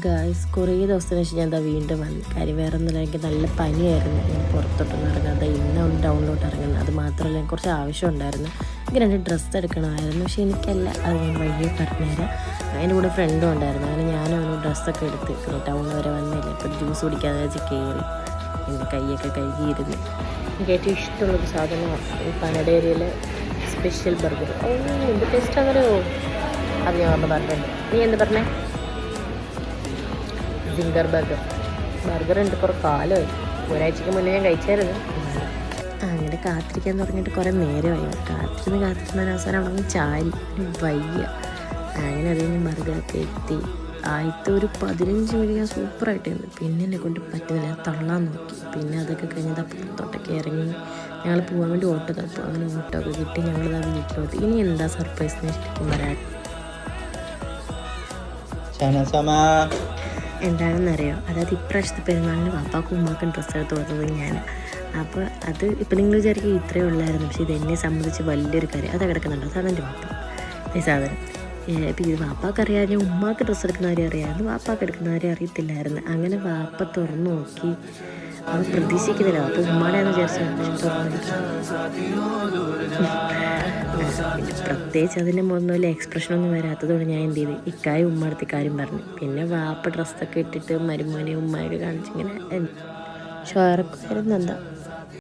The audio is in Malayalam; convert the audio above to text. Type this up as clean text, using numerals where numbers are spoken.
ഗായ്സ് കുറേ ദിവസത്തിന് ശേഷം ഞാൻ എന്താ വീണ്ടും വന്നു. കാര്യം വേറെ ഒന്നുമില്ല, എനിക്ക് നല്ല പനിയായിരുന്നു. ഞാൻ പുറത്തോട്ടൊന്നും ഇറങ്ങാതെ ഇന്ന് ടൗണിലോട്ട് ഇറങ്ങുന്നത്. അത് മാത്രമല്ല എനിക്ക് കുറച്ച് ആവശ്യം ഉണ്ടായിരുന്നു. എനിക്ക് 2 ഡ്രസ്സ് എടുക്കണമായിരുന്നു. പക്ഷേ എനിക്കല്ല, അത് ഞാൻ വഴിയെ പറഞ്ഞുതരാം. അതിൻ്റെ കൂടെ ഫ്രണ്ടും ഉണ്ടായിരുന്നു. അങ്ങനെ ഞാനും അവന് ഡ്രസ്സൊക്കെ എടുത്ത് പിന്നെ ടൗൺ വരെ വന്നില്ല. ഇപ്പോൾ ജ്യൂസ് കുടിക്കാതെ വെച്ച് കയറി എൻ്റെ കൈയൊക്കെ കഴുകിയിരുന്നു. എനിക്ക് ഏറ്റവും ഇഷ്ടമുള്ളൊരു സാധനമാണ് ഈ പനഡേരിയയിലെ സ്പെഷ്യൽ ബർഗർ. എന്ത് ടേസ്റ്റ് ആണെന്നറിയോ? അത് ഞാൻ പറഞ്ഞിട്ടുണ്ട്. നീ എന്ത് പറഞ്ഞേ? സിംഗർ ബർഗർ ഉണ്ട്. കുറേ കാലമായി, ഒരാഴ്ചക്ക് മുന്നേ ഞാൻ കഴിച്ചായിരുന്നു. അങ്ങനെ കാത്തിരിക്കാൻ തുടങ്ങിയിട്ട് കുറേ നേരമായി. കാത്തിരുന്ന് അവസാനം അവിടെ നിന്ന് ചാരി വയ്യ. അങ്ങനെ അത് കഴിഞ്ഞ് ബർഗറൊക്കെ എത്തി. ആദ്യത്തെ ഒരു 15 മിനിറ്റ് ഞാൻ സൂപ്പറായിട്ടായിരുന്നു. പിന്നെ എന്നെ കൊണ്ട് പറ്റുന്നില്ല, ഞാൻ തള്ളാൻ നോക്കി. പിന്നെ അതൊക്കെ കഴിഞ്ഞത് പുറത്തോട്ടൊക്കെ ഇറങ്ങി ഞങ്ങൾ പോകാൻ വേണ്ടി ഓട്ടോ തപ്പും. അങ്ങനെ ഓട്ടോ ഒക്കെ കിട്ടി ഞങ്ങളിതാ വീട്ടിലോട്ട്. ഇനി എന്താ സർപ്രൈസ് എന്ന് ശരിക്കും പറയാം. എന്താണെന്നറിയോ? അതായത് ഇപ്രാവശ്യത്തെ പെരുന്നാളിന് പാപ്പാക്കും ഉമ്മാക്കും ഡ്രസ്സ് എടുത്ത് കൊടുത്തത് ഞാൻ. അപ്പോൾ അത് ഇപ്പം നിങ്ങൾ വിചാരിക്കും ഇത്രയേ ഉള്ളായിരുന്നു. പക്ഷേ ഇത് എന്നെ സംബന്ധിച്ച് വലിയൊരു കാര്യം. അത് കിടക്കുന്നുണ്ടോ? അതാണ് എൻ്റെ പാപ്പ. ഈ സാധനം ഇപ്പം ഇത് വാപ്പാക്ക് അറിയാതെ ഉമ്മാക്ക് ഡ്രസ്സ് എടുക്കുന്നവരെ അറിയാമായിരുന്നു, വാപ്പാക്ക് എടുക്കുന്നവരെ അറിയത്തില്ലായിരുന്നു. അങ്ങനെ വാപ്പ തുറന്നു നോക്കി. അത് പ്രതീക്ഷിക്കുന്നില്ല. അപ്പോൾ ഉമ്മാടെയെന്ന് വിചാരിച്ചു പ്രത്യേകിച്ച് അതിൻ്റെ മുകളിൽ എക്സ്പ്രഷനൊന്നും വരാത്തതുകൊണ്ട് ഞാൻ എന്ത് ചെയ്ത് ഇക്കായും ഉമ്മടുത്ത് കാര്യം പറഞ്ഞു. പിന്നെ വാപ്പ ഡ്രസ്സൊക്കെ ഇട്ടിട്ട് മരുമോനെയും ഉമ്മയൊക്കെ കാണിച്ചിങ്ങനെ ഷോറൊക്കെ എന്താ